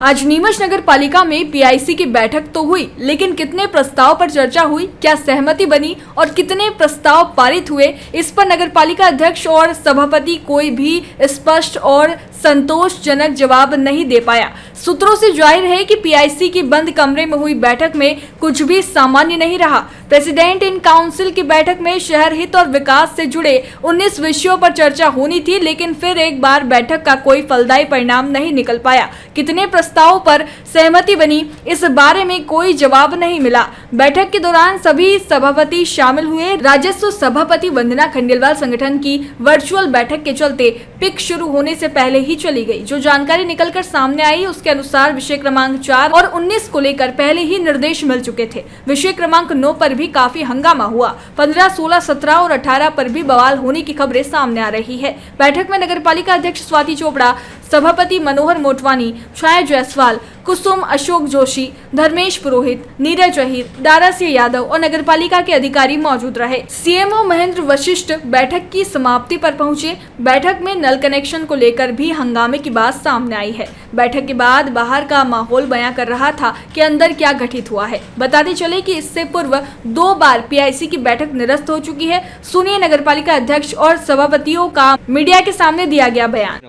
आज नीमच नगर पालिका में पीआईसी की बैठक तो हुई, लेकिन कितने प्रस्ताव पर चर्चा हुई, क्या सहमति बनी और कितने प्रस्ताव पारित हुए, इस पर नगर पालिका अध्यक्ष और सभापति कोई भी स्पष्ट और संतोषजनक जवाब नहीं दे पाया। सूत्रों से जाहिर है कि पीआईसी की बंद कमरे में हुई बैठक में कुछ भी सामान्य नहीं रहा। प्रेसिडेंट इन काउंसिल की बैठक में शहर हित और विकास से जुड़े 19 विषयों पर चर्चा होनी थी, लेकिन फिर एक बार बैठक का कोई फलदायी परिणाम नहीं निकल पाया। कितने प्रस्तावों पर सहमति बनी, इस बारे में कोई जवाब नहीं मिला। बैठक के दौरान सभी सभापति शामिल हुए। राजस्व सभापति वंदना खंडेलवाल संगठन की वर्चुअल बैठक के चलते पिक शुरू होने से पहले ही चली गई। जो जानकारी निकलकर सामने आई उसके अनुसार विषय क्रमांक 4 और 19 को लेकर पहले ही निर्देश मिल चुके थे। विषय क्रमांक 9 पर भी काफी हंगामा हुआ। 15, 16, 17 और 18 पर भी बवाल होने की खबरें सामने आ रही है। बैठक में नगरपालिका अध्यक्ष स्वाति चोपड़ा, सभापति मनोहर मोटवानी, छाया जायसवाल, कुसुम अशोक जोशी, धर्मेश पुरोहित, नीरज अहिर, दारा सिंह यादव और नगरपालिका के अधिकारी मौजूद रहे। सीएमओ महेंद्र वशिष्ठ बैठक की समाप्ति पर पहुंचे। बैठक में नल कनेक्शन को लेकर भी हंगामे की बात सामने आई है। बैठक के बाद बाहर का माहौल बयां कर रहा था कि अंदर क्या घटित हुआ है। बताते चले कि इससे पूर्व 2 बार पीआईसी की बैठक निरस्त हो चुकी है। सुनिए नगरपालिका अध्यक्ष और सभापतियों का मीडिया के सामने दिया गया बयान।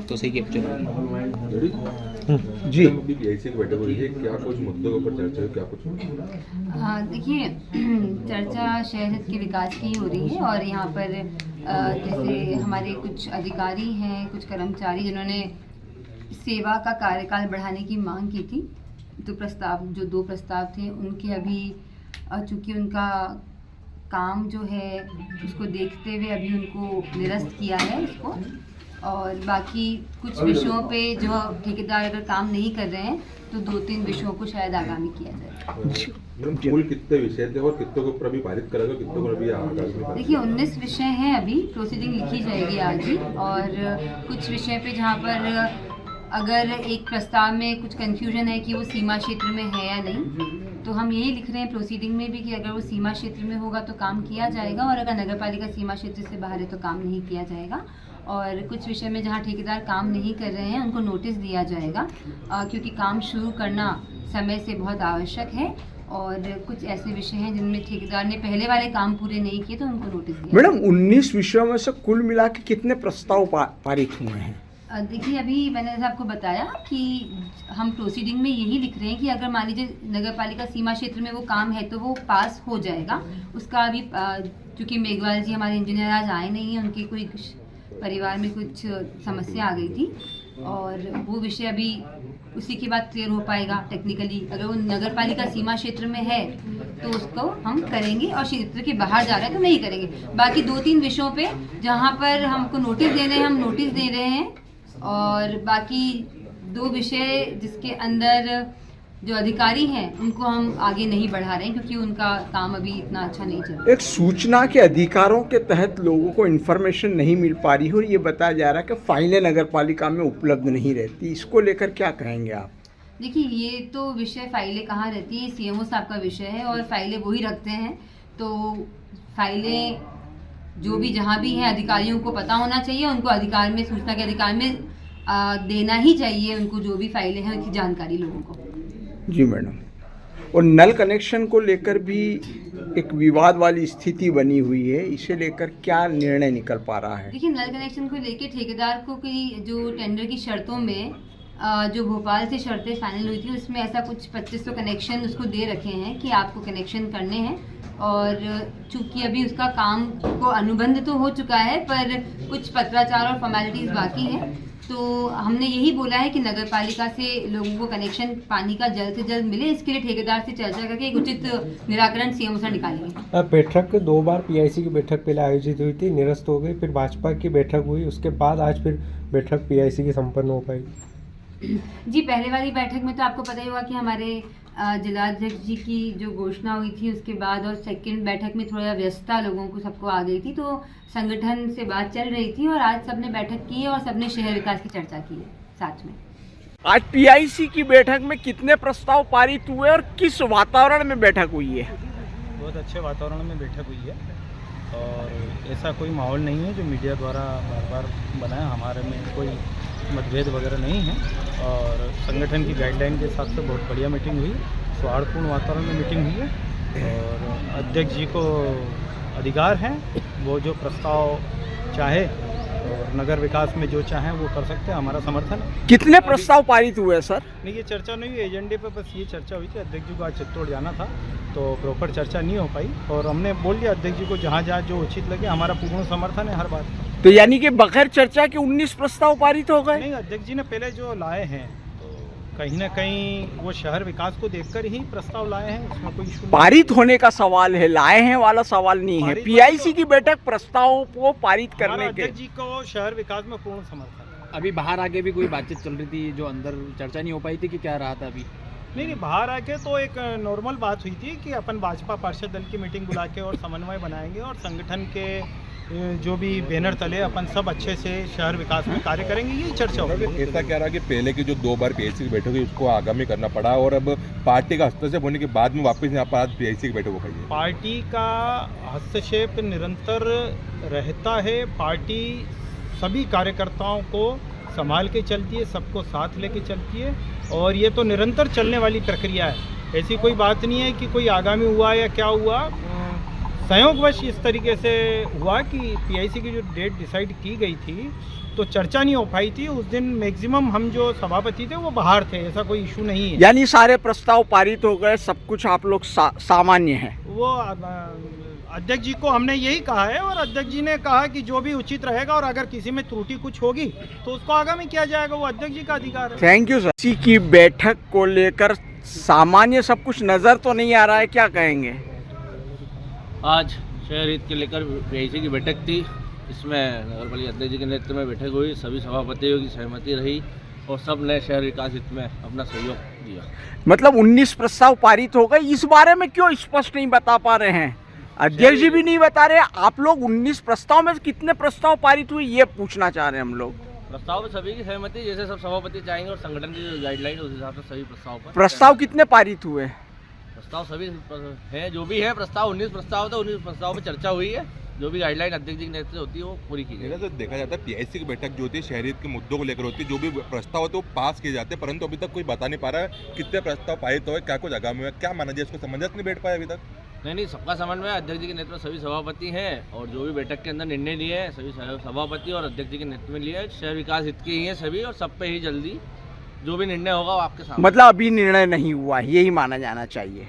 तो सही कैप्चर जी पीआईसी की बैठक हो रही है, क्या कुछ मुद्दों के ऊपर चर्चा है, क्या कुछ? देखिए चर्चा शहर के विकास की हो रही है और यहाँ पर जैसे हमारे कुछ अधिकारी हैं, कुछ कर्मचारी जिन्होंने सेवा का कार्यकाल बढ़ाने की मांग की थी, तो जो 2 प्रस्ताव थे उनके अभी चूँकि उनका काम जो है उसको देखते हुए अभी उनको निरस्त किया है इसको, और बाकी कुछ विषयों पे जो ठेकेदार अगर काम नहीं कर रहे हैं तो 2-3 विषयों को शायद आगामी किया जाए। कुल कितने विषय थे और कितने को अभी पारित करेगा, कितने को अभी आगामी? देखिए 19 विषय हैं, अभी प्रोसीडिंग लिखी जाएगी आज ही, और कुछ विषय पे जहाँ पर अगर एक प्रस्ताव में कुछ कंफ्यूजन है कि वो सीमा क्षेत्र में है या नहीं, तो हम यही लिख रहे हैं प्रोसीडिंग में भी कि अगर वो सीमा क्षेत्र में होगा तो काम किया जाएगा, और अगर नगरपालिका सीमा क्षेत्र से बाहर है तो काम नहीं किया जाएगा। और कुछ विषय में जहाँ ठेकेदार काम नहीं कर रहे हैं उनको नोटिस दिया जाएगा, क्योंकि काम शुरू करना समय से बहुत आवश्यक है, और कुछ ऐसे विषय हैं जिनमें ठेकेदार ने पहले वाले काम पूरे नहीं किए तो उनको नोटिस दिया। मैडम 19 विषयों में से कुल मिला के कितने प्रस्ताव पारित हुए हैं? देखिए अभी मैंने जैसे आपको बताया कि हम प्रोसीडिंग में यही लिख रहे हैं कि अगर मान लीजिए नगरपालिका सीमा क्षेत्र में वो काम है तो वो पास हो जाएगा। उसका अभी चूँकि मेघवाल जी हमारे इंजीनियर आज आए नहीं हैं, उनकी कोई परिवार में कुछ समस्या आ गई थी, और वो विषय अभी उसी के बाद क्लियर हो पाएगा टेक्निकली। अगर वो नगरपालिका सीमा क्षेत्र में है तो उसको हम करेंगे, और क्षेत्र के बाहर जा रहा है तो नहीं करेंगे। बाकी 2-3 विषयों पे जहाँ पर हमको नोटिस देने हैं हम नोटिस दे रहे हैं, और बाकी 2 विषय जिसके अंदर जो अधिकारी हैं उनको हम आगे नहीं बढ़ा रहे हैं क्योंकि उनका काम अभी इतना अच्छा नहीं चल रहा। एक सूचना के अधिकारों के तहत लोगों को इन्फॉर्मेशन नहीं मिल पा रही है और ये बताया जा रहा है कि फाइलें नगरपालिका में उपलब्ध नहीं रहती, इसको लेकर क्या कहेंगे आप? देखिए ये तो विषय फाइलें कहाँ रहती है, सीएमओ साहब का विषय है और फाइलें वही रखते हैं, तो फाइलें जो भी जहाँ भी हैं अधिकारियों को पता होना चाहिए, उनको अधिकार में सूचना के अधिकार में देना ही चाहिए उनको, जो भी फाइलें हैं उनकी जानकारी लोगों को। जी मैडम, और नल कनेक्शन को लेकर भी एक विवाद वाली स्थिति बनी हुई है, इसे लेकर क्या निर्णय निकल पा रहा है? देखिए नल कनेक्शन को लेकर ठेकेदार को की जो टेंडर की शर्तों में जो भोपाल से शर्तें फाइनल हुई थी उसमें ऐसा कुछ 2500 कनेक्शन उसको दे रखे हैं कि आपको कनेक्शन करने हैं, और चूंकि अभी उसका काम को अनुबंध तो हो चुका है पर कुछ पत्राचार और फॉर्मेलिटीज़ बाकी हैं, तो हमने यही बोला है कि नगरपालिका से लोगों को कनेक्शन पानी का जल्द से जल्द मिले, इसके लिए ठेकेदार से चर्चा करके एक उचित निराकरण सीएम से निकालेंगे। बैठक 2 बार पीआईसी की बैठक पहले आयोजित हुई थी, निरस्त हो गई, फिर भाजपा की बैठक हुई, उसके बाद आज फिर बैठक पीआईसी की संपन्न हो पाई। जी पहले वाली बैठक में तो आपको पता ही होगा कि हमारे जिलाध्यक्ष जी की जो घोषणा हुई थी उसके बाद, और सेकंड बैठक में थोड़ा व्यस्तता लोगों को सबको आ गई थी, तो संगठन से बात चल रही थी और आज सबने बैठक की है और सबने शहर विकास की चर्चा की है साथ में। आज पीआईसी की बैठक में कितने प्रस्ताव पारित हुए और किस वातावरण में बैठक हुई है? बहुत अच्छे वातावरण में बैठक हुई है, और ऐसा कोई माहौल नहीं है जो मीडिया द्वारा बार बार बनाया। हमारे में कोई मतभेद वगैरह नहीं है और संगठन की गाइडलाइन के हिसाब से बहुत बढ़िया मीटिंग हुई, सौहार्दपूर्ण वातावरण में मीटिंग हुई है और अध्यक्ष जी को अधिकार हैं, वो जो प्रस्ताव चाहे और नगर विकास में जो चाहें वो कर सकते हैं, हमारा समर्थन है। कितने प्रस्ताव पारित हुए सर? नहीं, ये चर्चा नहीं हुई एजेंडे पे, बस ये चर्चा हुई थी। अध्यक्ष जी को आज चित्तौड़ जाना था तो प्रॉपर चर्चा नहीं हो पाई और हमने बोल दिया अध्यक्ष जी को जहाँ जहाँ जो उचित लगे, हमारा पूर्ण समर्थन है हर बात का। तो यानी कि बगैर चर्चा के 19 प्रस्ताव पारित हो गए? नहीं, अध्यक्ष जी ने पहले जो लाए हैं तो कहीं ना कहीं वो शहर विकास को देखकर ही प्रस्ताव लाए हैं, उसमें कोई इशू नहीं। पारित होने का सवाल है, लाए हैं वाला सवाल नहीं है। पारित पीआईसी की बैठक प्रस्ताव को पारित हमारा करने के अध्यक्ष जी को शहर विकास में पूर्ण समर्थन है। अभी बाहर आके भी कोई बातचीत चल रही थी जो अंदर चर्चा नहीं हो पाई थी कि क्या रहा था अभी? नहीं, बाहर आके तो एक नॉर्मल बात हुई थी कि अपन भाजपा पार्षद दल की मीटिंग बुला के और समन्वय बनाएंगे और संगठन के जो भी बैनर तले अपन सब अच्छे से शहर विकास में कार्य करेंगे, यही चर्चा होगी। ऐसा कह रहा कि पहले की जो 2 बार पीआईसी की बैठक हुई उसको आगामी करना पड़ा और अब पार्टी का हस्तक्षेप होने के बाद में वापस यहाँ पर आज पीआईसी की बैठक हो गई है। पार्टी का हस्तक्षेप निरंतर रहता है, पार्टी सभी कार्यकर्ताओं को संभाल के चलती है, सबको साथ लेके चलती है और ये तो निरंतर चलने वाली प्रक्रिया है। ऐसी कोई बात नहीं है कि कोई आगामी हुआ या क्या हुआ, संयोगवश इस तरीके से हुआ कि पीआईसी की जो डेट डिसाइड की गई थी तो चर्चा नहीं हो पाई थी। उस दिन मैक्सिमम हम जो सभापति थे वो बाहर थे, ऐसा कोई इशू नहीं है। यानी सारे प्रस्ताव पारित हो गए, सब कुछ आप लोग सामान्य है। वो अध्यक्ष जी को हमने यही कहा है और अध्यक्ष जी ने कहा कि जो भी उचित रहेगा और अगर किसी में त्रुटि कुछ होगी तो उसको आगामी किया जाएगा, वो अध्यक्ष जी का अधिकार है। Thank you sir. इसी की बैठक को लेकर सामान्य सब कुछ नजर तो नहीं आ रहा है, क्या कहेंगे? आज शहर हित के लेकर पीआईसी की बैठक थी, इसमें नगरपालिका अध्यक्ष जी के नेतृत्व में बैठक हुई, सभी सभापतियों की सहमति रही और सब ने शहर विकास हित में अपना सहयोग दिया। मतलब 19 प्रस्ताव पारित हो गए, इस बारे में क्यों स्पष्ट नहीं बता पा रहे हैं? अध्यक्ष जी भी नहीं बता रहे, आप लोग 19 प्रस्ताव में कितने प्रस्ताव पारित हुए ये पूछना चाह रहे हैं हम लोग। प्रस्ताव में सभी की सहमति, जैसे सब सभापति चाहेंगे और संगठन की जो गाइडलाइन उस हिसाब से सभी प्रस्ताव पर। प्रस्ताव कितने पारित हुए? प्रस्ताव सभी हैं, जो भी है प्रस्ताव 19 प्रस्ताव था, 19 प्रस्ताव पर चर्चा हुई है, जो भी गाइडलाइन अध्यक्ष जी की नेतृत्व होती है वो पूरी की गई। तो देखा जाता है पीआईसी की बैठक जो होती है शहरियत के मुद्दों को लेकर होती है, जो भी प्रस्ताव होते हैं वो पास किए जाते हैं, परंतु अभी तक कोई बता नहीं पा रहा है कितने प्रस्ताव पारित हुए, क्या कुछ आगामी हुआ, क्या माना जाए, इसको समंजस नहीं बैठ पाया अभी तक। नहीं, सबका समन्वय, अध्यक्ष जी के नेतृत्व सभी सभापति हैं और जो भी बैठक के अंदर निर्णय लिए हैं सभी सभापति और अध्यक्ष जी के नेतृत्व में लिए हैं, शहर विकास हित के ही हैं सभी और सब पे ही जल्दी जो भी निर्णय होगा वो आपके सामने। मतलब अभी निर्णय नहीं हुआ है, यही माना जाना चाहिए।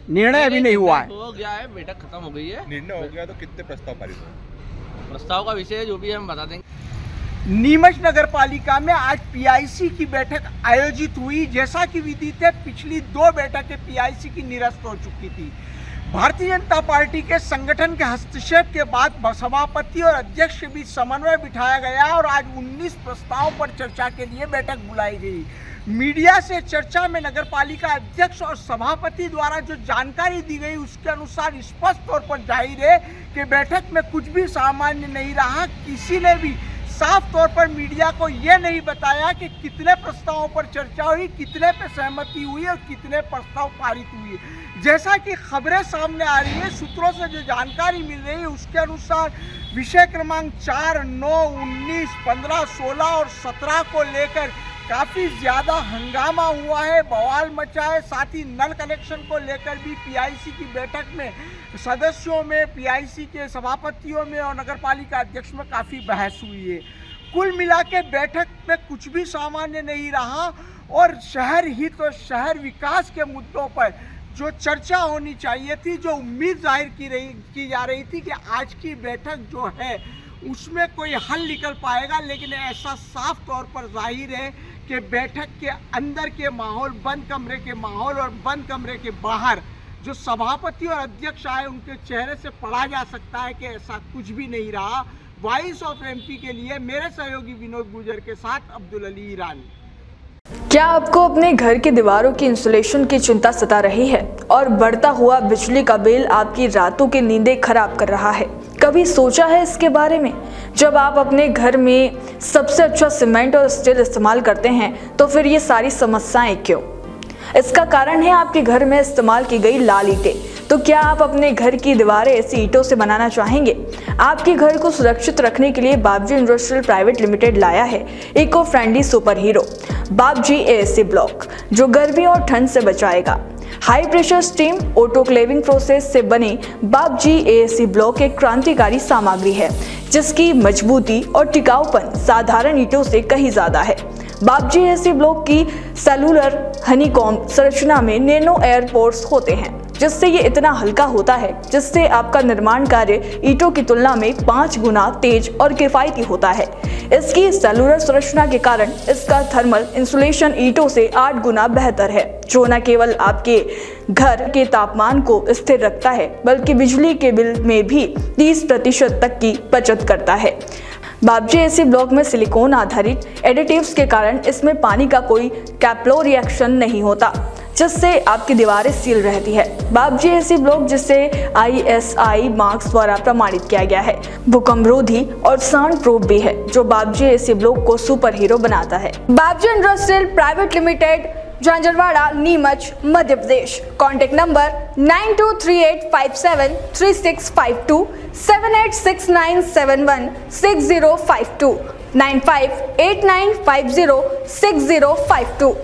निर्णय अभी नहीं हुआ है, हो गया है, बैठक खत्म हो गई है। निर्णय हो गया तो कितने प्रस्ताव पारित हुए? प्रस्ताव का विषय जो भी है हम बता देंगे। नीमच नगर पालिका में आज पीआईसी की बैठक आयोजित हुई। जैसा कि विदित है, पिछली 2 बैठकें पीआईसी की निरस्त हो चुकी थी। भारतीय जनता पार्टी के संगठन के हस्तक्षेप के बाद सभापति और अध्यक्ष के बीच समन्वय बिठाया गया और आज 19 प्रस्तावों पर चर्चा के लिए बैठक बुलाई गई। मीडिया से चर्चा में नगरपालिका अध्यक्ष और सभापति द्वारा जो जानकारी दी गई उसके अनुसार स्पष्ट तौर पर जाहिर है कि बैठक में कुछ भी सामान्य नहीं रहा। किसी ने भी साफ तौर पर मीडिया को यह नहीं बताया कि कितने प्रस्तावों पर चर्चा हुई, कितने पे सहमति हुई और कितने प्रस्ताव पारित हुए। जैसा कि खबरें सामने आ रही है, सूत्रों से जो जानकारी मिल रही है उसके अनुसार विषय क्रमांक 4, 9, 19, 15, 16 और 17 को लेकर काफ़ी ज़्यादा हंगामा हुआ है, बवाल मचा है। साथ ही नल कनेक्शन को लेकर भी पीआईसी की बैठक में सदस्यों में, पीआईसी के सभापतियों में और नगरपालिका अध्यक्ष में काफ़ी बहस हुई है। कुल मिला के बैठक में कुछ भी सामान्य नहीं रहा और शहर हित और शहर विकास के मुद्दों पर जो चर्चा होनी चाहिए थी, जो उम्मीद जाहिर की जा रही थी कि आज की बैठक जो है उसमें कोई हल निकल पाएगा, लेकिन ऐसा साफ तौर पर जाहिर है कि बैठक के अंदर के माहौल, बंद कमरे के माहौल और बंद कमरे के बाहर जो सभापति और अध्यक्ष आए उनके चेहरे से पढ़ा जा सकता है कि ऐसा कुछ भी नहीं रहा। वॉइस ऑफ एमपी के लिए मेरे सहयोगी विनोद गुजर के साथ अब्दुल अली ईरानी। क्या आपको अपने घर की दीवारों की इंसुलेशन की चिंता सता रही है और बढ़ता हुआ बिजली का बिल आपकी रातों की नींदें खराब कर रहा है? कभी सोचा है इसके बारे में? जब आप अपने घर में सबसे अच्छा सीमेंट और स्टील इस्तेमाल करते हैं तो फिर ये सारी समस्याएं क्यों? इसका कारण है आपके घर में इस्तेमाल की गई लाल ईंटें। तो क्या आप अपने घर की दीवारें ऐसी ईंटों से बनाना चाहेंगे? आपके घर को सुरक्षित रखने के लिए बाबजी इंडस्ट्रियल प्राइवेट लिमिटेड लाया है इको फ्रेंडली सुपर हीरो बाबजी एएससी ब्लॉक, जो गर्मी और ठंड से बचाएगा। High pressure steam autoclaving process से बने बाबजी एएससी ब्लॉक एक क्रांतिकारी सामग्री है जिसकी मजबूती और टिकाऊपन साधारण ईंटों से कहीं ज्यादा है। बाबजी एएससी ब्लॉक की सेलुलर हनीकॉम्ब संरचना में नैनो एयरपोर्ट्स होते हैं, जिससे ये इतना हल्का होता है जिससे आपका निर्माण कार्य ईंटों की तुलना में 5 गुना तेज और किफायती होता है। इसकी सेलुलर संरचना के कारण इसका थर्मल इंसुलेशन ईंटों से 8 गुना बेहतर है, जो न केवल आपके घर के तापमान को स्थिर रखता है बल्कि बिजली के बिल में भी 30% तक की बचत करता है। बाबजी एएससी ब्लॉक में सिलिकॉन आधारित एडिटिव्स के कारण इसमें पानी का कोई कैप्लो रिएक्शन नहीं होता, जिससे आपकी दीवारें सील रहती है। बाबजी एएससी ब्लॉक जिसे ISI मार्क्स द्वारा प्रमाणित किया गया है, भूकंपरोधी और साउंड प्रूफ भी है, जो बाबजी एएससी ब्लॉक को सुपर हीरो बनाता है। Babji industrial private limited, Jhanjharwada, Neemuch, Madhya Pradesh. Contact number 9238573652, 7869716052, 9589506052।